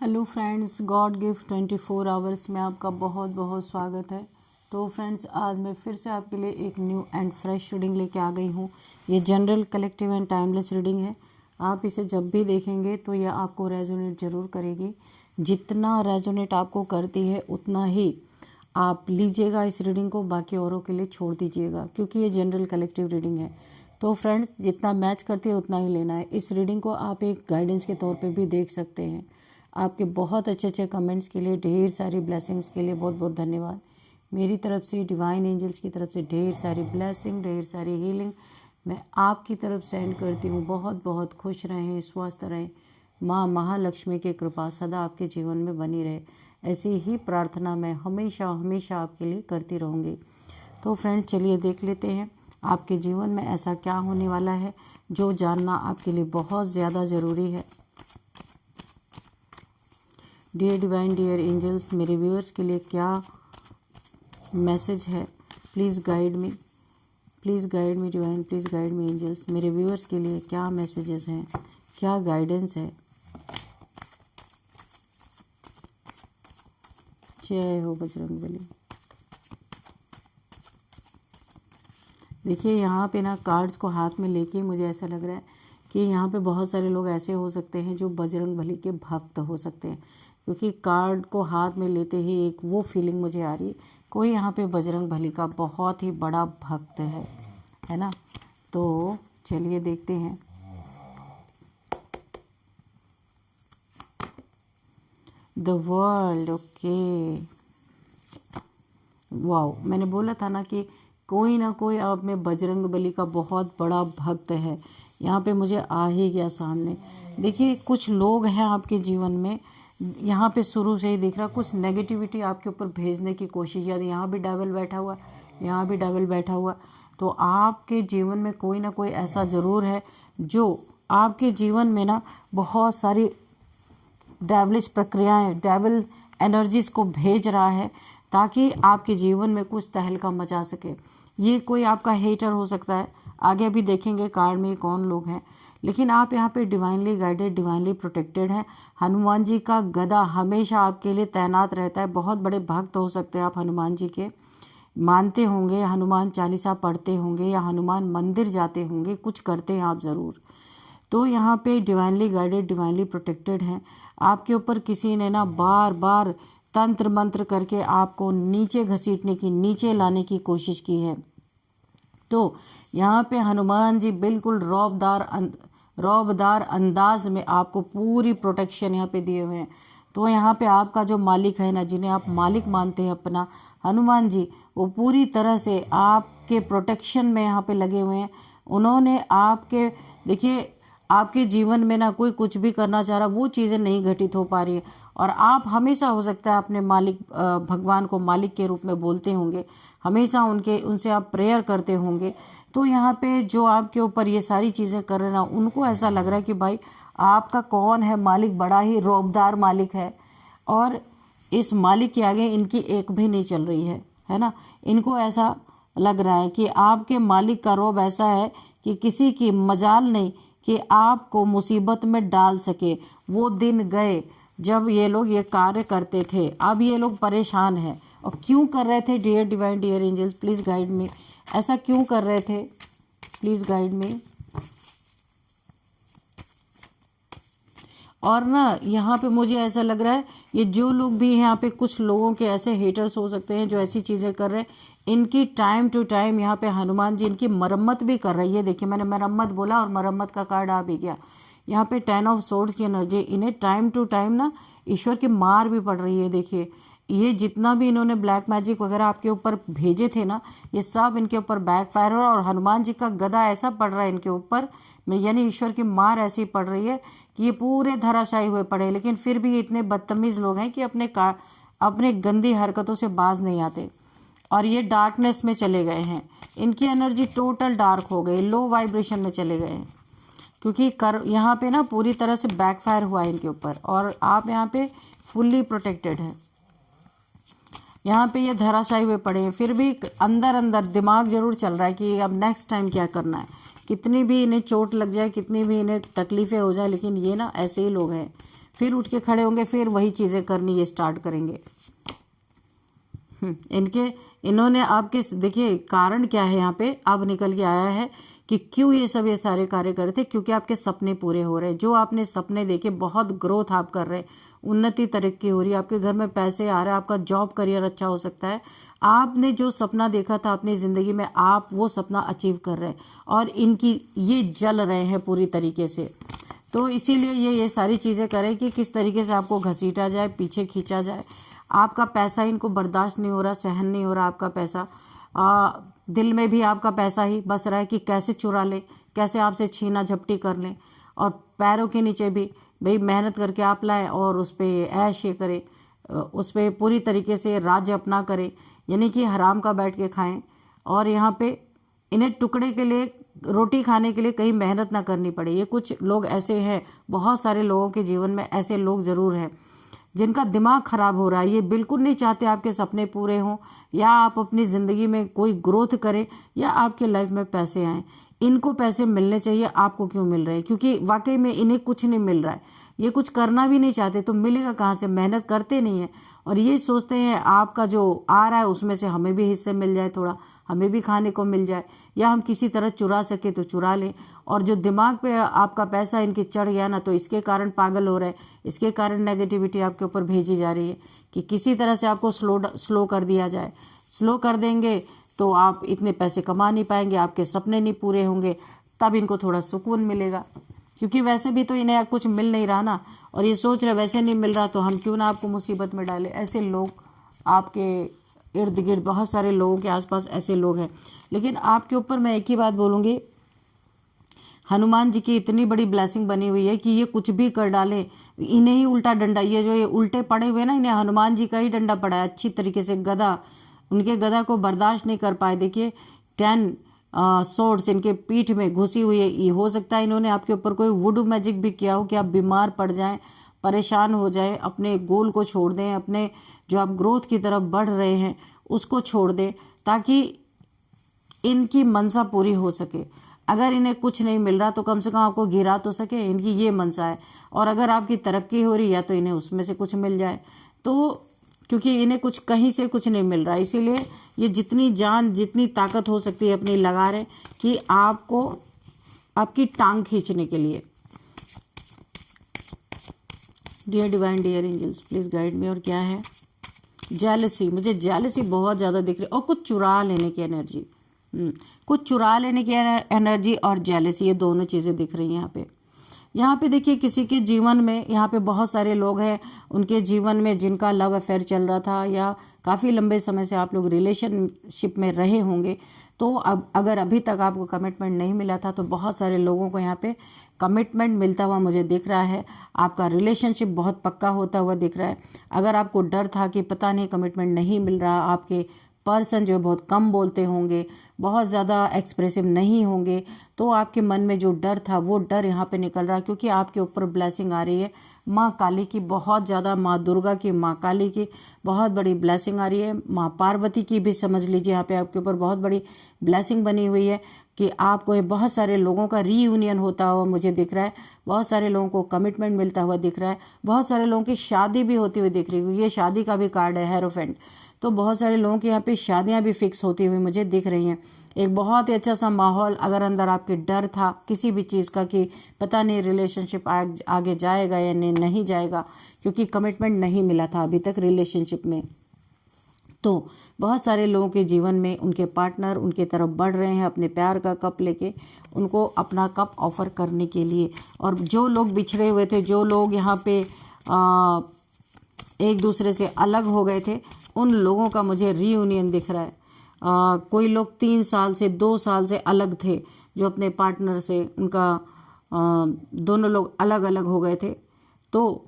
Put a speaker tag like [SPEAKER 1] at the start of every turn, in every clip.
[SPEAKER 1] Hello friends, God gift 24 hours में आपका बहुत बहुत स्वागत है। तो फ्रेंड्स, आज मैं फिर से आपके लिए एक न्यू एंड फ्रेश रीडिंग लेके आ गई हूँ। ये general, collective and timeless reading है। आप इसे जब भी देखेंगे तो यह आपको रेजोनेट ज़रूर करेगी। जितना रेजोनेट आपको करती है उतना ही आप लीजिएगा इस रीडिंग को, बाकी औरों के लिए छोड़ दीजिएगा, क्योंकि ये जनरल कलेक्टिव रीडिंग है। तो फ्रेंड्स, जितना मैच करती है उतना ही लेना है। इस रीडिंग को आप एक गाइडेंस के तौर पे भी देख सकते हैं। आपके बहुत अच्छे अच्छे कमेंट्स के लिए, ढेर सारी ब्लेसिंग्स के लिए बहुत बहुत धन्यवाद। मेरी तरफ से, डिवाइन एंजल्स की तरफ से ढेर सारी ब्लेसिंग, ढेर सारी हीलिंग मैं आपकी तरफ सेंड करती हूँ। बहुत बहुत खुश रहें, स्वस्थ रहें। माँ महालक्ष्मी की कृपा सदा आपके जीवन में बनी रहे, ऐसी ही प्रार्थना मैं हमेशा हमेशा आपके लिए करती रहूँगी। तो फ्रेंड्स, चलिए देख लेते हैं आपके जीवन में ऐसा क्या होने वाला है जो जानना आपके लिए बहुत ज़्यादा ज़रूरी है। डियर डिवाइन, डियर एंजल्स, मेरे व्यूअर्स के लिए क्या मैसेज है? Please guide me, please guide me divine, please guide me angels. मेरे व्यूअर्स के लिए क्या मैसेजेस हैं, क्या गाइडेंस है? जय हो बजरंगबली। देखिए, यहाँ पे ना कार्ड्स को हाथ में लेके मुझे ऐसा लग रहा है कि यहाँ पे बहुत सारे लोग ऐसे हो सकते हैं जो बजरंगबली के भक्त हो सकते हैं, क्योंकि कार्ड को हाथ में लेते ही एक वो फीलिंग मुझे आ रही है, कोई यहाँ पे बजरंगबली का बहुत ही बड़ा भक्त है ना। तो चलिए देखते हैं। The world, okay, wow. मैंने बोला था ना कि कोई ना कोई आप में बजरंगबली का बहुत बड़ा भक्त है। यहाँ पे मुझे आ ही गया सामने। देखिए, कुछ लोग हैं आपके जीवन में, यहाँ पे शुरू से ही दिख रहा कुछ नेगेटिविटी आपके ऊपर भेजने की कोशिश। यानी यहाँ भी डेविल बैठा हुआ, यहाँ भी डेविल बैठा हुआ। तो आपके जीवन में कोई ना कोई ऐसा ज़रूर है जो आपके जीवन में ना बहुत सारी डेविलिश प्रक्रियाएं, डेविल एनर्जीज को भेज रहा है ताकि आपके जीवन में कुछ तहलका मचा सके। ये कोई आपका हेटर हो सकता है, आगे अभी देखेंगे कार्ड में कौन लोग हैं। लेकिन आप यहाँ पे डिवाइनली गाइडेड, डिवाइनली प्रोटेक्टेड हैं। हनुमान जी का गदा हमेशा आपके लिए तैनात रहता है। बहुत बड़े भक्त हो सकते हैं आप हनुमान जी के, मानते होंगे, हनुमान चालीसा पढ़ते होंगे या हनुमान मंदिर जाते होंगे, कुछ करते हैं आप ज़रूर। तो यहाँ पे डिवाइनली गाइडेड, डिवाइनली प्रोटेक्टेड हैं। आपके ऊपर किसी ने ना बार बार तंत्र मंत्र करके आपको नीचे घसीटने की, नीचे लाने की कोशिश की है। तो यहाँ पे हनुमान जी बिल्कुल रौबदार अंदाज में आपको पूरी प्रोटेक्शन यहाँ पे दिए हुए हैं। तो यहाँ पे आपका जो मालिक है ना, जिन्हें आप मालिक मानते हैं अपना, हनुमान जी, वो पूरी तरह से आपके प्रोटेक्शन में यहाँ पे लगे हुए हैं। उन्होंने आपके, देखिए, आपके जीवन में ना कोई कुछ भी करना चाह रहा, वो चीज़ें नहीं घटित हो पा रही है। और आप हमेशा हो सकता है अपने मालिक, भगवान को मालिक के रूप में बोलते होंगे, हमेशा उनसे आप प्रेयर करते होंगे। तो यहाँ पे जो आपके ऊपर ये सारी चीज़ें कर रहे ना, उनको ऐसा लग रहा है कि भाई आपका कौन है मालिक, बड़ा ही रौबदार मालिक है, और इस मालिक के आगे इनकी एक भी नहीं चल रही है ना। इनको ऐसा लग रहा है कि आपके मालिक का रौब ऐसा है कि किसी की मजाल नहीं कि आपको मुसीबत में डाल सके। वो दिन गए जब ये लोग ये कार्य करते थे। अब ये लोग परेशान हैं, और क्यों कर रहे थे? Dear divine, dear angels, please guide me. ऐसा क्यों कर रहे थे? Please guide me. और ना यहाँ पे मुझे ऐसा लग रहा है, ये जो लोग भी हैं यहाँ पे, कुछ लोगों के ऐसे हेटर्स हो सकते हैं जो ऐसी चीज़ें कर रहे हैं। इनकी टाइम टू टाइम यहाँ पे हनुमान जी इनकी मरम्मत भी कर रही है। देखिए, मैंने मरम्मत बोला और मरम्मत का कार्ड आ भी गया। यहाँ पे 10 ऑफ सोर्ड्स की एनर्जी, इन्हें टाइम टू टाइम ना ईश्वर की मार भी पड़ रही है। देखिए, ये जितना भी इन्होंने ब्लैक मैजिक वगैरह आपके ऊपर भेजे थे ना, ये सब इनके ऊपर बैकफायर हो रहा है। और हनुमान जी का गदा ऐसा पड़ रहा है इनके ऊपर, यानी ईश्वर की मार ऐसी पड़ रही है कि ये पूरे धराशायी हुए पड़े। लेकिन फिर भी ये इतने बदतमीज़ लोग हैं कि अपने गंदी हरकतों से बाज नहीं आते, और ये डार्कनेस में चले गए हैं। इनकी एनर्जी टोटल डार्क हो गई, लो वाइब्रेशन में चले गए हैं, क्योंकि यहाँ पे ना पूरी तरह से बैकफायर हुआ है इनके ऊपर। और आप यहाँ पे फुल्ली प्रोटेक्टेड हैं। यहाँ पे ये धराशायी हुए पड़े हैं, फिर भी अंदर अंदर दिमाग जरूर चल रहा है कि अब नेक्स्ट टाइम क्या करना है। कितनी भी इन्हें चोट लग जाए, कितनी भी इन्हें तकलीफ़ें हो जाए, लेकिन ये ना ऐसे ही लोग हैं, फिर उठ के खड़े होंगे, फिर वही चीज़ें करनी ये स्टार्ट करेंगे। इन्होंने आपके, देखिए कारण क्या है यहाँ पे अब निकल के आया है कि क्यों ये सारे कार्य कर रहे थे, क्योंकि आपके सपने पूरे हो रहे हैं। जो आपने सपने देखे, बहुत ग्रोथ आप कर रहे हैं, उन्नति तरक्की हो रही है, आपके घर में पैसे आ रहे हैं, आपका जॉब करियर अच्छा हो सकता है। आपने जो सपना देखा था अपनी ज़िंदगी में, आप वो सपना अचीव कर रहे हैं और इनकी ये जल रहे हैं पूरी तरीके से। तो इसीलिए ये सारी चीज़ें करें कि किस तरीके से आपको घसीटा जाए, पीछे खींचा जाए। आपका पैसा इनको बर्दाश्त नहीं हो रहा, सहन नहीं हो रहा आपका पैसा। दिल में भी आपका पैसा ही बस रहा है कि कैसे चुरा लें, कैसे आपसे छीना झपटी कर लें। और पैरों के नीचे भी भाई मेहनत करके आप लाएं और उस पर ऐश ये करें, उस पर पूरी तरीके से राज्य अपना करें, यानी कि हराम का बैठ के खाएं। और यहाँ पे इन्हें टुकड़े के लिए, रोटी खाने के लिए कहीं मेहनत ना करनी पड़े। ये कुछ लोग ऐसे हैं, बहुत सारे लोगों के जीवन में ऐसे लोग ज़रूर हैं जिनका दिमाग खराब हो रहा है। ये बिल्कुल नहीं चाहते आपके सपने पूरे हों या आप अपनी ज़िंदगी में कोई ग्रोथ करें या आपके लाइफ में पैसे आएँ। इनको पैसे मिलने चाहिए, आपको क्यों मिल रहे हैं? क्योंकि वाकई में इन्हें कुछ नहीं मिल रहा है, ये कुछ करना भी नहीं चाहते, तो मिलेगा कहाँ से? मेहनत करते नहीं है और ये सोचते हैं आपका जो आ रहा है उसमें से हमें भी हिस्से मिल जाए, थोड़ा हमें भी खाने को मिल जाए, या हम किसी तरह चुरा सके तो चुरा लें। और जो दिमाग पे आपका पैसा इनके चढ़ गया ना, तो इसके कारण पागल हो रहे हैं, इसके कारण नेगेटिविटी आपके ऊपर भेजी जा रही है कि किसी तरह से आपको स्लो कर दिया जाए। स्लो कर देंगे तो आप इतने पैसे कमा नहीं पाएंगे, आपके सपने नहीं पूरे होंगे, तब इनको थोड़ा सुकून मिलेगा। क्योंकि वैसे भी तो इन्हें कुछ मिल नहीं रहा ना, और ये सोच रहे वैसे नहीं मिल रहा तो हम क्यों ना आपको मुसीबत में डालें। ऐसे लोग आपके इर्द गिर्द, बहुत सारे लोगों के आसपास ऐसे लोग हैं। लेकिन आपके ऊपर मैं एक ही बात बोलूँगी, हनुमान जी की इतनी बड़ी ब्लेसिंग बनी हुई है कि ये कुछ भी कर डालें, इन्हें ही उल्टा डंडा, ये जो ये उल्टे पड़े हुए ना, इन्हें हनुमान जी का ही डंडा पड़ा है अच्छी तरीके से। गदा, उनके गदा को बर्दाश्त नहीं कर पाए। देखिए 10 सोर्ड्स इनके पीठ में घुसी हुई है। ये हो सकता है इन्होंने आपके ऊपर कोई वुडू मैजिक भी किया हो कि आप बीमार पड़ जाएं, परेशान हो जाएं, अपने गोल को छोड़ दें, अपने जो आप ग्रोथ की तरफ बढ़ रहे हैं उसको छोड़ दें, ताकि इनकी मनसा पूरी हो सके। अगर इन्हें कुछ नहीं मिल रहा तो कम से कम आपको गिरा तो सके, इनकी ये मनसा है। और अगर आपकी तरक्की हो रही है तो इन्हें उसमें से कुछ मिल जाए। तो क्योंकि इन्हें कुछ कहीं से कुछ नहीं मिल रहा, इसीलिए ये जितनी जान, जितनी ताकत हो सकती है अपनी लगा रहे कि आपको, आपकी टांग खींचने के लिए। Dear divine, dear angels, please guide me. और क्या है? जेलसी, मुझे जेलसी बहुत ज़्यादा दिख रही है, और कुछ चुरा लेने की एनर्जी, कुछ चुरा लेने की एनर्जी और जेलसी, ये दोनों चीज़ें दिख रही हैं यहाँ पे। यहाँ पे देखिए किसी के जीवन में, यहाँ पे बहुत सारे लोग हैं उनके जीवन में जिनका लव अफेयर चल रहा था, या काफ़ी लंबे समय से आप लोग रिलेशनशिप में रहे होंगे। तो अब अगर अभी तक आपको कमिटमेंट नहीं मिला था तो बहुत सारे लोगों को यहाँ पे कमिटमेंट मिलता हुआ मुझे दिख रहा है। आपका रिलेशनशिप बहुत पक्का होता हुआ दिख रहा है। अगर आपको डर था कि पता नहीं कमिटमेंट नहीं मिल रहा, आपके पर्सन जो बहुत कम बोलते होंगे, बहुत ज़्यादा एक्सप्रेसिव नहीं होंगे, तो आपके मन में जो डर था वो डर यहाँ पे निकल रहा है। क्योंकि आपके ऊपर ब्लेसिंग आ रही है माँ काली की, बहुत ज़्यादा, माँ दुर्गा की, माँ काली की बहुत बड़ी ब्लेसिंग आ रही है। माँ पार्वती की भी समझ लीजिए यहाँ पे आपके ऊपर बहुत बड़ी ब्लेसिंग बनी हुई है कि आपको ये बहुत सारे लोगों का रीयूनियन होता हुआ मुझे दिख रहा है। बहुत सारे लोगों को कमिटमेंट मिलता हुआ दिख रहा है। बहुत सारे लोगों की शादी भी होती हुई दिख रही है। ये शादी का भी कार्ड है, हेरोफेंट। तो बहुत सारे लोगों के यहाँ पे शादियाँ भी फिक्स होती हुई मुझे दिख रही हैं। एक बहुत ही अच्छा सा माहौल, अगर अंदर आपके डर था किसी भी चीज़ का कि पता नहीं रिलेशनशिप आगे जाएगा या नहीं जाएगा, क्योंकि कमिटमेंट नहीं मिला था अभी तक रिलेशनशिप में, तो बहुत सारे लोगों के जीवन में उनके पार्टनर उनके तरफ बढ़ रहे हैं अपने प्यार का कप लेके, उनको अपना कप ऑफर करने के लिए। और जो लोग बिछड़े हुए थे, जो लोग यहाँ पे एक दूसरे से अलग हो गए थे, उन लोगों का मुझे रीयूनियन दिख रहा है। कोई लोग 3 साल से 2 साल से अलग थे, जो अपने पार्टनर से, उनका दोनों लोग अलग अलग हो गए थे। तो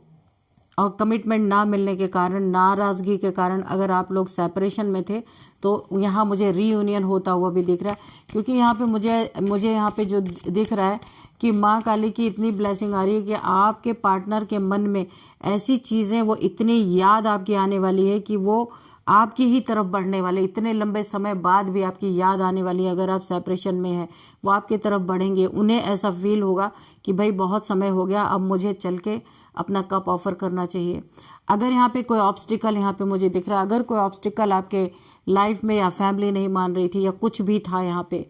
[SPEAKER 1] और कमिटमेंट ना मिलने के कारण, नाराज़गी के कारण अगर आप लोग सेपरेशन में थे, तो यहाँ मुझे रीयूनियन होता हुआ भी दिख रहा है। क्योंकि यहाँ पे मुझे यहाँ पे जो दिख रहा है कि माँ काली की इतनी ब्लेसिंग आ रही है कि आपके पार्टनर के मन में ऐसी चीज़ें, वो इतनी याद आपकी आने वाली है कि वो आपकी ही तरफ बढ़ने वाले, इतने लंबे समय बाद भी आपकी याद आने वाली है। अगर आप सेपरेशन में हैं, वो आपकी तरफ बढ़ेंगे। उन्हें ऐसा फील होगा कि भाई बहुत समय हो गया, अब मुझे चल के अपना कप ऑफर करना चाहिए। अगर यहाँ पे कोई ऑब्स्टिकल यहाँ पे मुझे दिख रहा है, अगर कोई ऑब्स्टिकल आपके लाइफ में या फैमिली नहीं मान रही थी या कुछ भी था यहाँ पे,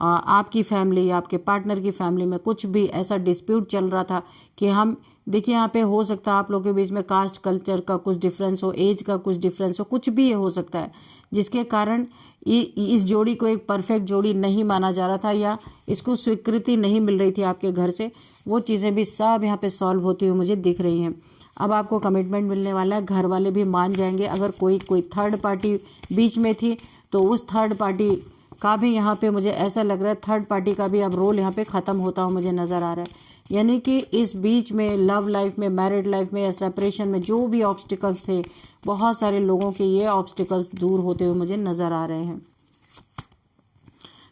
[SPEAKER 1] आपकी फैमिली या आपके पार्टनर की फैमिली में कुछ भी ऐसा डिस्प्यूट चल रहा था कि हम, देखिए यहाँ पे हो सकता है आप लोगों के बीच में कास्ट कल्चर का कुछ डिफरेंस हो, एज का कुछ डिफरेंस हो, कुछ भी हो सकता है, जिसके कारण इस जोड़ी को एक परफेक्ट जोड़ी नहीं माना जा रहा था या इसको स्वीकृति नहीं मिल रही थी आपके घर से। वो चीज़ें भी सब यहाँ पे सॉल्व होती हुई मुझे दिख रही हैं। अब आपको कमिटमेंट मिलने वाला है, घर वाले भी मान जाएंगे। अगर कोई थर्ड पार्टी बीच में थी तो उस थर्ड पार्टी का भी यहाँ पे मुझे ऐसा लग रहा है, थर्ड पार्टी का भी अब रोल यहाँ पे ख़त्म होता हुआ मुझे नज़र आ रहा है। यानी कि इस बीच में लव लाइफ में, मैरिड लाइफ में या सेपरेशन में जो भी ऑब्स्टिकल्स थे, बहुत सारे लोगों के ये ऑब्स्टिकल्स दूर होते हुए मुझे नज़र आ रहे हैं।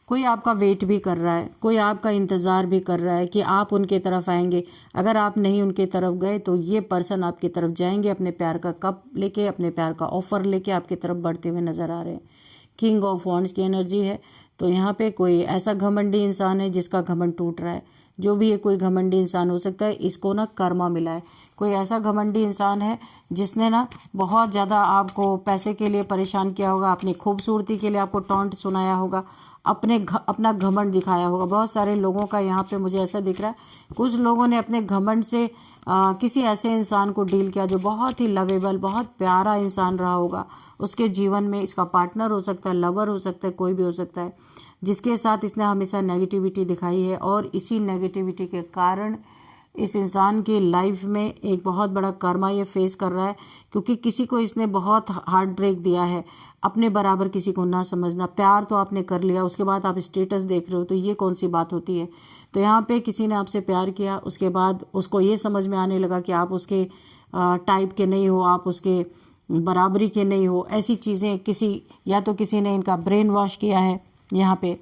[SPEAKER 1] कोई आपका वेट भी कर रहा है, कोई आपका इंतज़ार भी कर रहा है कि आप उनके तरफ आएंगे। अगर आप नहीं उनके तरफ गए तो ये पर्सन आपकी तरफ जाएंगे, अपने प्यार का कप लेके, अपने प्यार का ऑफर लेके आपकी तरफ बढ़ते हुए नज़र आ रहे हैं। किंग ऑफ वॉन्ड्स की एनर्जी है, तो यहाँ पे कोई ऐसा घमंडी इंसान है जिसका घमंड टूट रहा है। जो भी ये कोई घमंडी इंसान हो सकता है, इसको ना कर्मा मिला है। कोई ऐसा घमंडी इंसान है जिसने ना बहुत ज़्यादा आपको पैसे के लिए परेशान किया होगा, अपनी खूबसूरती के लिए आपको टॉन्ट सुनाया होगा, अपना घमंड दिखाया होगा। बहुत सारे लोगों का यहाँ पे मुझे ऐसा दिख रहा है, कुछ लोगों ने अपने घमंड से किसी ऐसे इंसान को डील किया जो बहुत ही लवेबल, बहुत प्यारा इंसान रहा होगा उसके जीवन में। इसका पार्टनर हो सकता है, लवर हो सकता है, कोई भी हो सकता है, जिसके साथ इसने हमेशा नेगेटिविटी दिखाई है। और इसी नेगेटिविटी के कारण इस इंसान की लाइफ में एक बहुत बड़ा कर्मा ये फेस कर रहा है, क्योंकि किसी को इसने बहुत हार्ट ब्रेक दिया है। अपने बराबर किसी को ना समझना, प्यार तो आपने कर लिया, उसके बाद आप स्टेटस देख रहे हो, तो ये कौन सी बात होती है। तो यहाँ पे किसी ने आपसे प्यार किया, उसके बाद उसको ये समझ में आने लगा कि आप उसके टाइप के नहीं हो, आप उसके बराबरी के नहीं हो। ऐसी चीज़ें किसी ने इनका ब्रेन वॉश किया है। यहाँ पे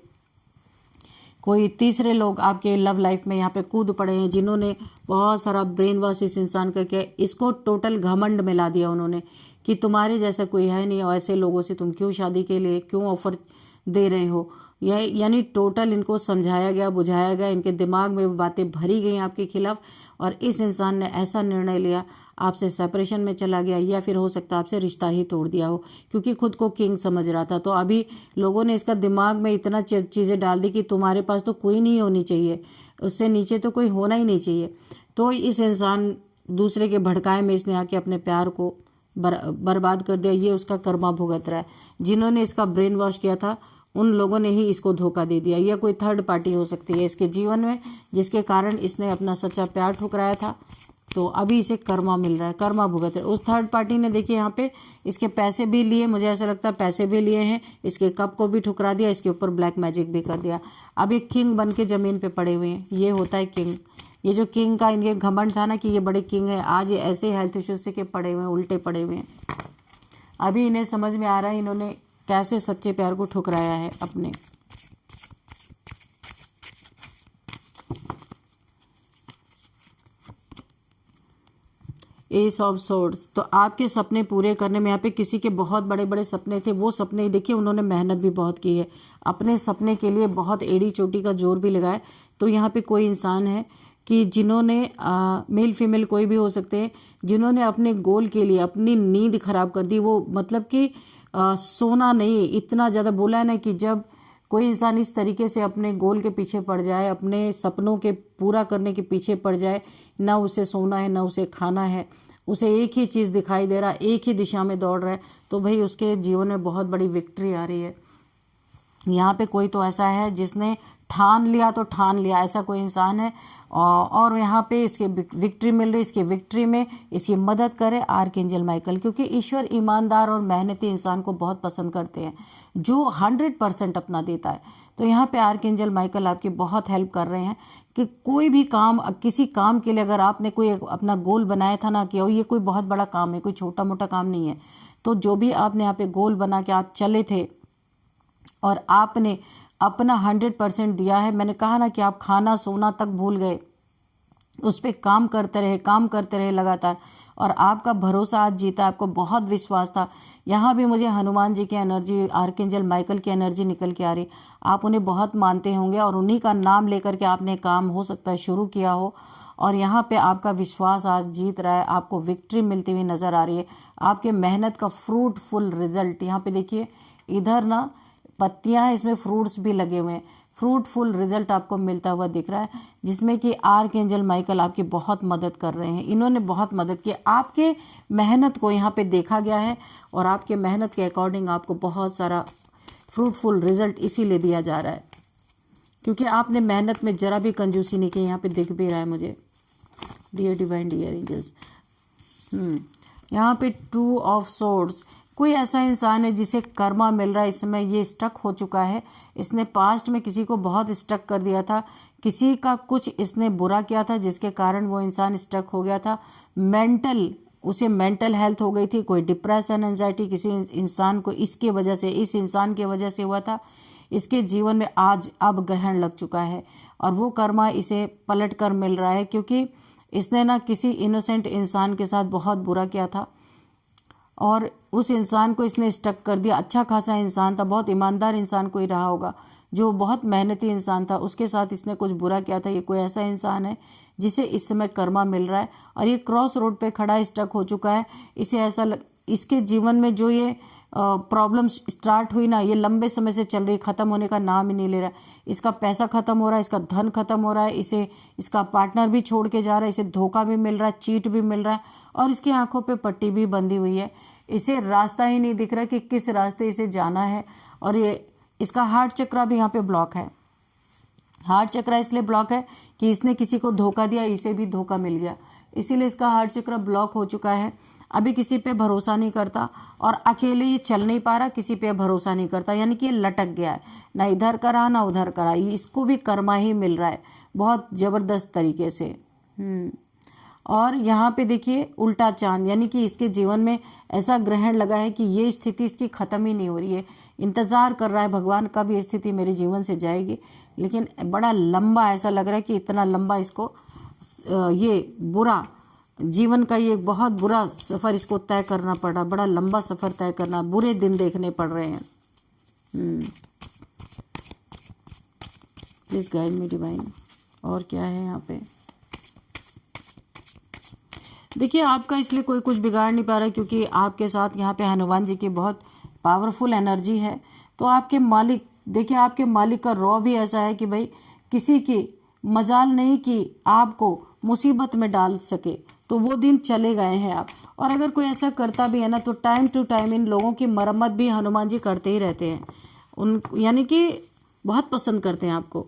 [SPEAKER 1] कोई तीसरे लोग आपके लव लाइफ में यहाँ पे कूद पड़े हैं, जिन्होंने बहुत सारा ब्रेन वॉश इस इंसान का किया। इसको टोटल घमंड में ला दिया उन्होंने कि तुम्हारे जैसा कोई है नहीं, और ऐसे लोगों से तुम क्यों शादी के लिए क्यों ऑफर दे रहे हो। यानी टोटल इनको समझाया गया, बुझाया गया, इनके दिमाग में वो बातें भरी गई आपके खिलाफ, और इस इंसान ने ऐसा निर्णय लिया, आपसे सेपरेशन में चला गया, या फिर हो सकता है आपसे रिश्ता ही तोड़ दिया हो, क्योंकि खुद को किंग समझ रहा था। तो अभी लोगों ने इसका दिमाग में इतना चीज़ें डाल दी कि तुम्हारे पास तो कोई नहीं होनी चाहिए, उससे नीचे तो कोई होना ही नहीं चाहिए। तो इस इंसान दूसरे के भड़काए में इसने आके अपने प्यार को बर्बाद कर दिया। ये उसका कर्मा भुगत रहा है। जिन्होंने इसका ब्रेन वॉश किया था उन लोगों ने ही इसको धोखा दे दिया। यह कोई थर्ड पार्टी हो सकती है इसके जीवन में, जिसके कारण इसने अपना सच्चा प्यार ठुकराया था। तो अभी इसे कर्मा मिल रहा है, कर्मा भुगत रहा है। उस थर्ड पार्टी ने देखिए यहाँ पे इसके पैसे भी लिए, मुझे ऐसा लगता है पैसे भी लिए हैं, इसके कप को भी ठुकरा दिया, इसके ऊपर ब्लैक मैजिक भी कर दिया। अब ये किंग बन के ज़मीन पे पड़े हुए हैं। ये होता है किंग। ये जो किंग का इनके घमंड था ना कि ये बड़े किंग है, आज ये ऐसे हेल्थ इश्यूज से के पड़े हुए हैं, उल्टे पड़े हुए हैं। अभी इन्हें समझ में आ रहा है इन्होंने कैसे सच्चे प्यार को ठुकराया है अपने। S of swords. तो आपके सपने पूरे करने में यहाँ पे किसी के बहुत बड़े बड़े सपने थे, वो सपने देखिए उन्होंने मेहनत भी बहुत की है, अपने सपने के लिए बहुत एड़ी चोटी का जोर भी लगाया। तो यहाँ पे कोई इंसान है कि जिन्होंने मेल फीमेल कोई भी हो सकते हैं, जिन्होंने अपने गोल के लिए अपनी नींद खराब कर दी। वो मतलब कि सोना नहीं, इतना ज़्यादा बोला है ना कि जब कोई इंसान इस तरीके से अपने गोल के पीछे पड़ जाए, अपने सपनों के पूरा करने के पीछे पड़ जाए, ना उसे सोना है ना उसे खाना है, उसे एक ही चीज़ दिखाई दे रहा है, एक ही दिशा में दौड़ रहा है, तो भाई उसके जीवन में बहुत बड़ी विक्ट्री आ रही है। यहाँ पे कोई तो ऐसा है जिसने ठान लिया तो ठान लिया, ऐसा कोई इंसान है। और यहाँ पे इसके विक्ट्री मिल रही, इसके विक्ट्री में इसकी मदद करे आर्कएंजल माइकल, क्योंकि ईश्वर ईमानदार और मेहनती इंसान को बहुत पसंद करते हैं, जो 100% अपना देता है। तो यहाँ पे आर्कएंजल माइकल आपकी बहुत हेल्प कर रहे हैं कि कोई भी काम, किसी काम के लिए अगर आपने कोई अपना गोल बनाया था ना कि ये कोई बहुत बड़ा काम है, कोई छोटा मोटा काम नहीं है, तो जो भी आपने यहाँ पे गोल बना के आप चले थे और आपने अपना 100% दिया है। मैंने कहा ना कि आप खाना सोना तक भूल गए, उस पे काम करते रहे लगातार, और आपका भरोसा आज जीता, आपको बहुत विश्वास था। यहाँ भी मुझे हनुमान जी की एनर्जी, आर्कएंजल माइकल की एनर्जी निकल के आ रही। आप उन्हें बहुत मानते होंगे और उन्हीं का नाम लेकर के आपने काम हो सकता है शुरू किया हो, और यहाँ पे आपका विश्वास आज जीत रहा है, आपको विक्ट्री मिलती हुई नज़र आ रही है। आपके मेहनत का फ्रूटफुल रिजल्ट यहाँ पे देखिए, इधर ना पत्तियां हैं, इसमें फ्रूट्स भी लगे हुए हैं, फ्रूटफुल रिजल्ट आपको मिलता हुआ दिख रहा है, जिसमें कि आर्क एंजल माइकल आपकी बहुत मदद कर रहे हैं। इन्होंने बहुत मदद की, आपके मेहनत को यहाँ पे देखा गया है, और आपके मेहनत के अकॉर्डिंग आपको बहुत सारा फ्रूटफुल रिजल्ट इसीलिए दिया जा रहा है, क्योंकि आपने मेहनत में जरा भी कंजूसी नहीं की। यहाँ पे दिख भी रहा है मुझे, डियर डिवाइन डियर एंजल्स। यहाँ पे 2 ऑफ सोर्ड्स, कोई ऐसा इंसान है जिसे कर्मा मिल रहा है, इस समय ये स्टक हो चुका है, इसने पास्ट में किसी को बहुत स्टक कर दिया था, किसी का कुछ इसने बुरा किया था जिसके कारण वो इंसान स्टक हो गया था। उसे मेंटल हेल्थ हो गई थी, कोई डिप्रेशन एंजाइटी किसी इंसान को इसके वजह से, इस इंसान की वजह से हुआ था। इसके जीवन में आज अब ग्रहण लग चुका है, और वो कर्मा इसे पलट कर मिल रहा है, क्योंकि इसने ना किसी इनोसेंट इंसान के साथ बहुत बुरा किया था, और उस इंसान को इसने स्टक कर दिया। अच्छा खासा इंसान था, बहुत ईमानदार इंसान कोई रहा होगा, जो बहुत मेहनती इंसान था, उसके साथ इसने कुछ बुरा किया था। ये कोई ऐसा इंसान है जिसे इस समय कर्मा मिल रहा है, और ये क्रॉस रोड पे खड़ा स्टक हो चुका है। इसे ऐसा इसके जीवन में जो ये प्रॉब्लम स्टार्ट हुई ना, ये लंबे समय से चल रही, ख़त्म होने का नाम ही नहीं ले रहा। इसका पैसा ख़त्म हो रहा है, इसका धन ख़त्म हो रहा है, इसे इसका पार्टनर भी छोड़ के जा रहा है, इसे धोखा भी मिल रहा है, चीट भी मिल रहा है, और इसकी आंखों पे पट्टी भी बंधी हुई है। इसे रास्ता ही नहीं दिख रहा कि किस रास्ते इसे जाना है, और ये इसका हार्ट चक्रा भी यहाँ पे ब्लॉक है। हार्ट चक्रा इसलिए ब्लॉक है कि इसने किसी को धोखा दिया, इसे भी धोखा मिल गया, इसीलिए इसका हार्ट चक्रा ब्लॉक हो चुका है। अभी किसी पे भरोसा नहीं करता, और अकेले ये चल नहीं पा रहा, किसी पे भरोसा नहीं करता, यानी कि ये लटक गया है, ना इधर करा ना उधर करा। इसको भी कर्मा ही मिल रहा है बहुत ज़बरदस्त तरीके से। और यहाँ पे देखिए उल्टा चांद, यानी कि इसके जीवन में ऐसा ग्रहण लगा है कि ये स्थिति इसकी ख़त्म ही नहीं हो रही है। इंतज़ार कर रहा है भगवान कब ये स्थिति मेरे जीवन से जाएगी, लेकिन बड़ा लंबा ऐसा लग रहा है कि इतना लंबा इसको ये बुरा जीवन का ये बहुत बुरा सफ़र इसको तय करना पड़ रहा, बड़ा लंबा सफ़र तय करना, बुरे दिन देखने पड़ रहे हैं। Please guide me divine. और क्या है यहाँ पे, देखिए आपका इसलिए कोई कुछ बिगाड़ नहीं पा रहा है, क्योंकि आपके साथ यहाँ पे हनुमान जी की बहुत पावरफुल एनर्जी है। तो आपके मालिक, देखिए आपके मालिक का रॉ भी ऐसा है कि भाई किसी की मजाल नहीं कि आपको मुसीबत में डाल सके, तो वो दिन चले गए हैं आप। और अगर कोई ऐसा करता भी है ना, तो टाइम टू टाइम इन लोगों की मरम्मत भी हनुमान जी करते ही रहते हैं, यानी कि बहुत पसंद करते हैं आपको।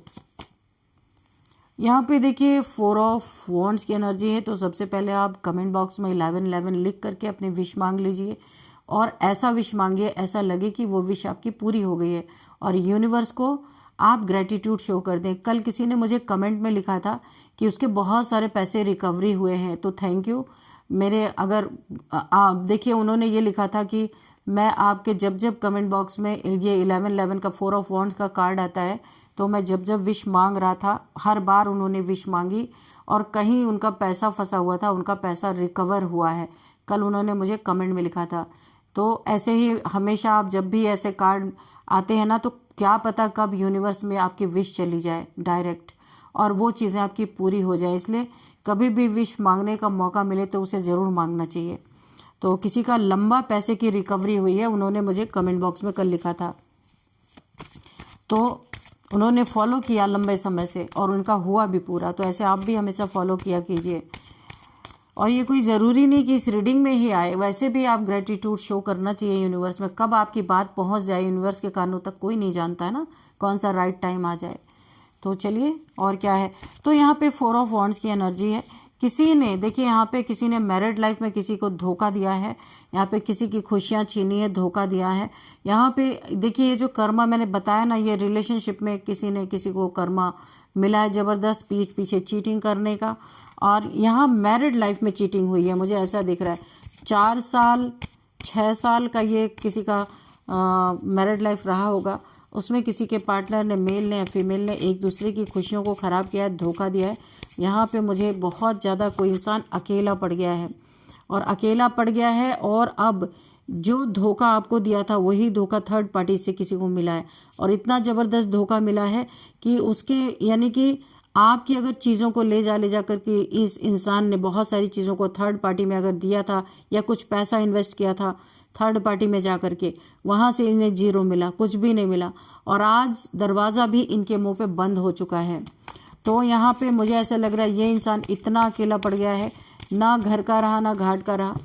[SPEAKER 1] यहाँ पे देखिए 4 ऑफ वॉन्ड्स की एनर्जी है, तो सबसे पहले आप कमेंट बॉक्स में 1111 लिख करके अपनी विश मांग लीजिए, और ऐसा विश मांगिए ऐसा लगे कि वो विश आपकी पूरी हो गई है, और यूनिवर्स को आप ग्रेटिट्यूड शो कर दें। कल किसी ने मुझे कमेंट में लिखा था कि उसके बहुत सारे पैसे रिकवरी हुए हैं, तो थैंक यू। मेरे अगर देखिए उन्होंने ये लिखा था कि मैं आपके जब जब कमेंट बॉक्स में ये 1111 का 4 ऑफ वॉन्ड्स का कार्ड आता है, तो मैं जब जब विश मांग रहा था, हर बार उन्होंने विश मांगी, और कहीं उनका पैसा फंसा हुआ था, उनका पैसा रिकवर हुआ है। कल उन्होंने मुझे कमेंट में लिखा था। तो ऐसे ही हमेशा आप जब भी ऐसे कार्ड आते हैं ना, तो क्या पता कब यूनिवर्स में आपकी विश चली जाए डायरेक्ट, और वो चीज़ें आपकी पूरी हो जाए। इसलिए कभी भी विश मांगने का मौका मिले तो उसे ज़रूर मांगना चाहिए। तो किसी का लंबा पैसे की रिकवरी हुई है, उन्होंने मुझे कमेंट बॉक्स में कल लिखा था, तो उन्होंने फॉलो किया लंबे समय से और उनका हुआ भी पूरा। तो ऐसे आप भी हमेशा फॉलो किया कीजिए, और ये कोई ज़रूरी नहीं कि इस रीडिंग में ही आए, वैसे भी आप ग्रेटिट्यूड शो करना चाहिए यूनिवर्स में। कब आपकी बात पहुंच जाए यूनिवर्स के कानों तक कोई नहीं जानता है ना, कौन सा राइट टाइम आ जाए। तो चलिए और क्या है, तो यहाँ पे 4 ऑफ वॉन्ड्स की एनर्जी है। किसी ने देखिए यहाँ पे किसी ने मैरिड लाइफ में किसी को धोखा दिया है, यहाँ पे किसी की खुशियाँ छीनी है, धोखा दिया है। यहाँ पे देखिए ये जो कर्मा मैंने बताया ना, ये रिलेशनशिप में किसी ने किसी को कर्मा मिला है ज़बरदस्त, पीठ पीछे चीटिंग करने का। और यहाँ मैरिड लाइफ में चीटिंग हुई है, मुझे ऐसा दिख रहा है। 4 साल 6 साल का ये किसी का मैरिड लाइफ रहा होगा, उसमें किसी के पार्टनर ने, मेल ने या फीमेल ने, एक दूसरे की खुशियों को ख़राब किया है, धोखा दिया है। यहाँ पे मुझे बहुत ज़्यादा कोई इंसान अकेला पड़ गया है, और अकेला पड़ गया है, और अब जो धोखा आपको दिया था वही धोखा थर्ड पार्टी से किसी को मिला है, और इतना ज़बरदस्त धोखा मिला है कि उसके, यानी कि आपकी अगर चीज़ों को ले जा करके इस इंसान ने बहुत सारी चीज़ों को थर्ड पार्टी में अगर दिया था, या कुछ पैसा इन्वेस्ट किया था थर्ड पार्टी में जा करके, वहाँ से इन्हें जीरो मिला, कुछ भी नहीं मिला, और आज दरवाज़ा भी इनके मुंह पे बंद हो चुका है। तो यहाँ पे मुझे ऐसा लग रहा है ये इंसान इतना अकेला पड़ गया है, ना घर का रहा, ना घाट का रहा,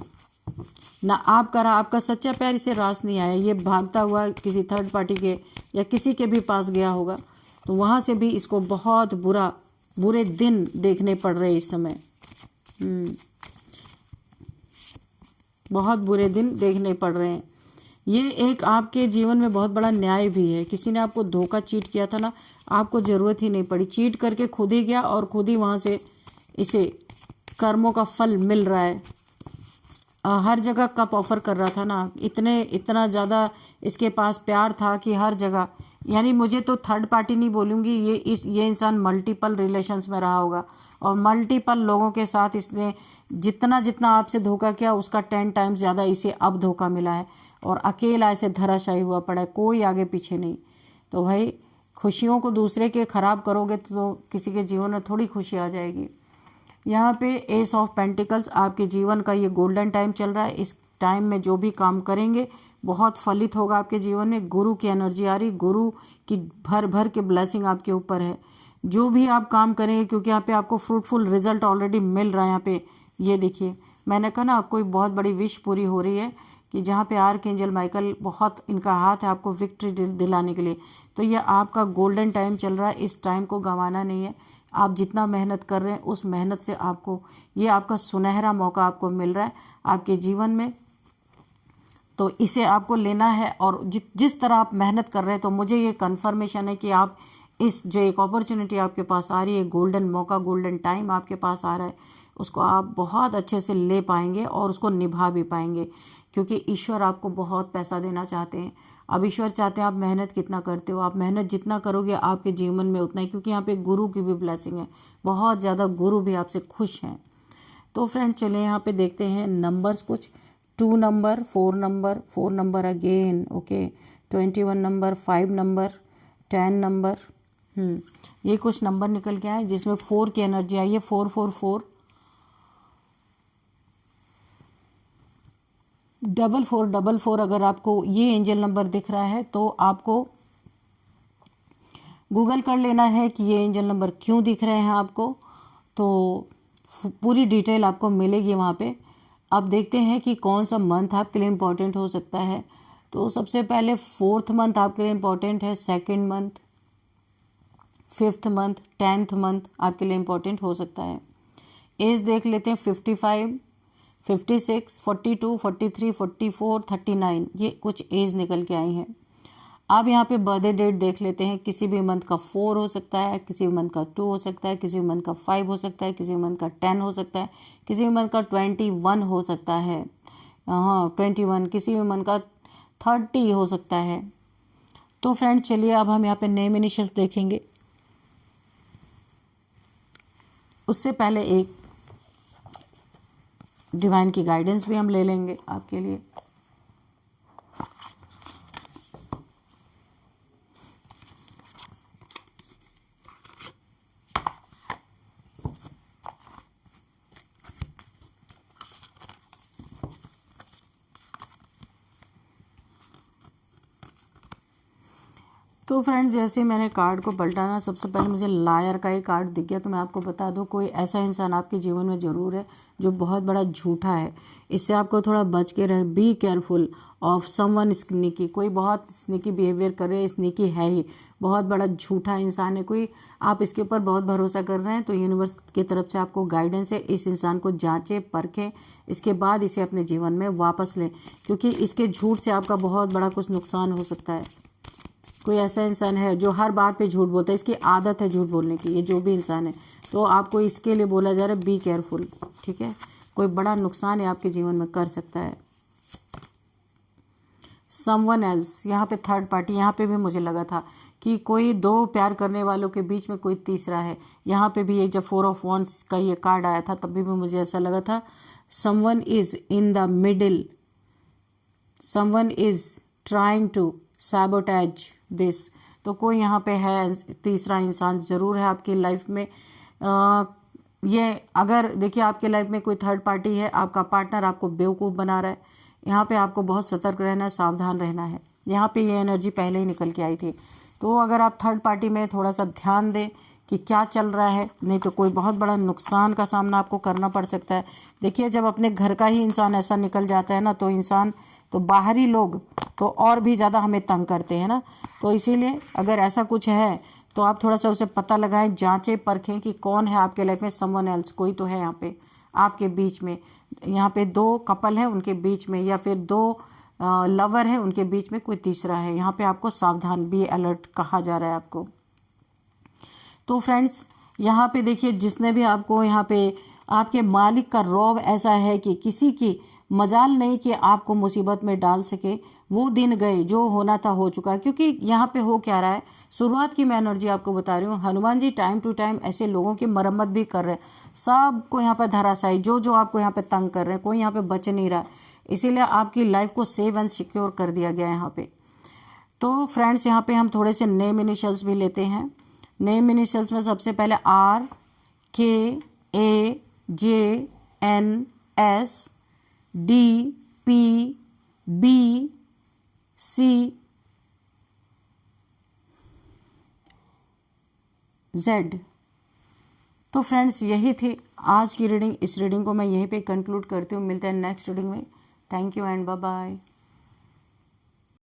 [SPEAKER 1] ना आपका रहा, आपका सच्चा प्यार इसे रास नहीं आया, ये भागता हुआ किसी थर्ड पार्टी के या किसी के भी पास गया होगा, तो वहाँ से भी इसको बहुत बुरे दिन देखने पड़ रहे इस समय। बहुत बुरे दिन देखने पड़ रहे हैं। ये एक आपके जीवन में बहुत बड़ा न्याय भी है। किसी ने आपको धोखा, चीट किया था ना, आपको ज़रूरत ही नहीं पड़ी, चीट करके खुद ही गया और खुद ही वहाँ से इसे कर्मों का फल मिल रहा है। हर जगह कप ऑफर कर रहा था ना, इतना ज़्यादा इसके पास प्यार था कि हर जगह, यानी मुझे तो थर्ड पार्टी नहीं बोलूँगी, ये इंसान मल्टीपल रिलेशंस में रहा होगा, और मल्टीपल लोगों के साथ इसने जितना आपसे धोखा किया उसका 10 टाइम्स ज़्यादा इसे अब धोखा मिला है, और अकेला ऐसे धराशायी हुआ पड़ा है, कोई आगे पीछे नहीं। तो भाई खुशियों को दूसरे के ख़राब करोगे तो किसी के जीवन में थोड़ी खुशी आ जाएगी। यहाँ पे एस ऑफ पेंटिकल्स, आपके जीवन का ये गोल्डन टाइम चल रहा है। इस टाइम में जो भी काम करेंगे बहुत फलित होगा आपके जीवन में। गुरु की एनर्जी आ रही, गुरु की भर के ब्लेसिंग आपके ऊपर है। जो भी आप काम करेंगे, क्योंकि यहाँ पे आपको फ्रूटफुल रिजल्ट ऑलरेडी मिल रहा है। यहाँ पे ये देखिए, मैंने कहा ना आपको बहुत बड़ी विश पूरी हो रही है, कि जहाँ पे आर्कएंजल माइकल बहुत इनका हाथ है आपको विक्ट्री दिलाने के लिए। तो ये आपका गोल्डन टाइम चल रहा है, इस टाइम को गंवाना नहीं है। आप जितना मेहनत कर रहे हैं उस मेहनत से आपको, ये आपका सुनहरा मौका आपको मिल रहा है आपके जीवन में, तो इसे आपको लेना है। और जिस तरह आप मेहनत कर रहे हैं, तो मुझे ये कन्फर्मेशन है कि आप इस जो एक अपॉर्चुनिटी आपके पास आ रही है, गोल्डन मौका, गोल्डन टाइम आपके पास आ रहा है, उसको आप बहुत अच्छे से ले पाएंगे और उसको निभा भी पाएंगे, क्योंकि ईश्वर आपको बहुत पैसा देना चाहते हैं। अब ईश्वर चाहते हैं आप मेहनत कितना करते हो, आप मेहनत जितना करोगे आपके जीवन में उतना ही, क्योंकि यहाँ पे गुरु की भी ब्लेसिंग है, बहुत ज़्यादा गुरु भी आपसे खुश हैं। तो फ्रेंड चलिए यहाँ पे देखते हैं नंबर्स कुछ। 2 number, 4 number, 4 number again, okay, 21 number, 5 number, 10 number, ये कुछ नंबर निकल के आए जिसमें 4 की एनर्जी आई है। 444, 4444। अगर आपको ये एंजल नंबर दिख रहा है तो आपको गूगल कर लेना है कि ये एंजल नंबर क्यों दिख रहे हैं आपको, तो पूरी डिटेल आपको मिलेगी वहाँ पे। अब देखते हैं कि कौन सा मंथ आपके लिए इम्पोर्टेंट हो सकता है। तो सबसे पहले 4th मंथ आपके लिए इम्पोर्टेंट है, 2nd month, 5th month, 10th month आपके लिए इम्पोर्टेंट हो सकता है। एज देख लेते हैं, 55, 56, 42, 43, 44, 39, ये कुछ एज निकल के आई हैं। अब यहाँ पे बर्थडे डेट देख लेते हैं। किसी भी मंथ का 4 हो सकता है, किसी भी मंथ का 2 हो सकता है, किसी भी मंथ का 5 हो सकता है, किसी भी मंथ का 10 हो सकता है, किसी भी मंथ का 21 हो सकता है, हाँ 21, किसी भी मंथ का 30 हो सकता है। तो फ्रेंड चलिए अब हम यहाँ पे नेम इनिशियल्स देखेंगे। उससे पहले एक डिवाइन की गाइडेंस भी हम ले लेंगे आपके लिए। तो फ्रेंड्स जैसे मैंने कार्ड को पलटाना, सबसे पहले मुझे लायर का ही कार्ड दिख गया। तो मैं आपको बता दूं, कोई ऐसा इंसान आपके जीवन में ज़रूर है जो बहुत बड़ा झूठा है। इससे आपको थोड़ा बच के रहे। Be careful of someone sneaky. कोई बहुत स्नीकी बिहेवियर कर रहे हैं, स्नीकी है ही, बहुत बड़ा झूठा इंसान है कोई। आप इसके ऊपर बहुत भरोसा कर रहे हैं, तो यूनिवर्स की तरफ से आपको गाइडेंस है, इस इंसान को जांचें परखें, इसके बाद इसे अपने जीवन में वापस लें, क्योंकि इसके झूठ से आपका बहुत बड़ा कुछ नुकसान हो सकता है। कोई ऐसा इंसान है जो हर बात पे झूठ बोलता है, इसकी आदत है झूठ बोलने की, ये जो भी इंसान है, तो आपको इसके लिए बोला जा रहा है बी केयरफुल, ठीक है। कोई बड़ा नुकसान है आपके जीवन में कर सकता है। समवन एल्स, यहाँ पे थर्ड पार्टी, यहाँ पे भी मुझे लगा था कि कोई दो प्यार करने वालों के बीच में कोई तीसरा है। यहाँ पे भी ये जब 4 ऑफ वॉन्ड्स का ये कार्ड आया था तभी भी मुझे ऐसा लगा था someone is in the middle, someone is trying to sabotage this. तो कोई यहाँ पे है, तीसरा इंसान ज़रूर है आपकी लाइफ में। ये अगर देखिए आपके लाइफ में कोई थर्ड पार्टी है, आपका पार्टनर आपको बेवकूफ़ बना रहा है, यहाँ पे आपको बहुत सतर्क रहना है, सावधान रहना है। यहाँ पे ये एनर्जी पहले ही निकल के आई थी। तो अगर आप थर्ड पार्टी में थोड़ा सा ध्यान दें कि क्या चल रहा है, नहीं तो कोई बहुत बड़ा नुकसान का सामना आपको करना पड़ सकता है। देखिए जब अपने घर का ही इंसान ऐसा निकल जाता है ना, तो इंसान तो बाहरी लोग तो और भी ज़्यादा हमें तंग करते हैं ना। तो इसीलिए अगर ऐसा कुछ है तो आप थोड़ा सा उसे पता लगाएं, जांचें परखें कि कौन है आपके लाइफ में, समवन एल्स, कोई तो है यहाँ पे आपके बीच में। यहाँ पे दो कपल हैं उनके बीच में, या फिर दो लवर हैं उनके बीच में कोई तीसरा है। यहाँ पे आपको सावधान, बी अलर्ट कहा जा रहा है आपको। तो फ्रेंड्स यहाँ पे देखिए जिसने भी आपको यहाँ पे, आपके मालिक का रौब ऐसा है कि किसी की मजाल नहीं कि आपको मुसीबत में डाल सके। वो दिन गए, जो होना था हो चुका। क्योंकि यहाँ पे हो क्या रहा है, शुरुआत की मैं एनर्जी आपको बता रही हूँ, Hanuman ji time to time ऐसे लोगों की मरम्मत भी कर रहे हैं। सबको यहाँ पे धराशायी, जो जो आपको यहाँ पे तंग कर रहे हैं, कोई यहाँ पे बच नहीं रहा। इसीलिए आपकी लाइफ को सेव एंड सिक्योर कर दिया गया है यहाँ पे। तो फ्रेंड्स यहाँ पे हम थोड़े से नेम इनिशियल्स भी लेते हैं। नेम इनिशियल्स में सबसे पहले R, K, A, J, N, S, D, P, B, C, Z। तो फ्रेंड्स यही थी आज की रीडिंग। इस रीडिंग को मैं यहीं पे कंक्लूड करती हूँ। मिलते हैं नेक्स्ट रीडिंग में। Thank you and bye bye.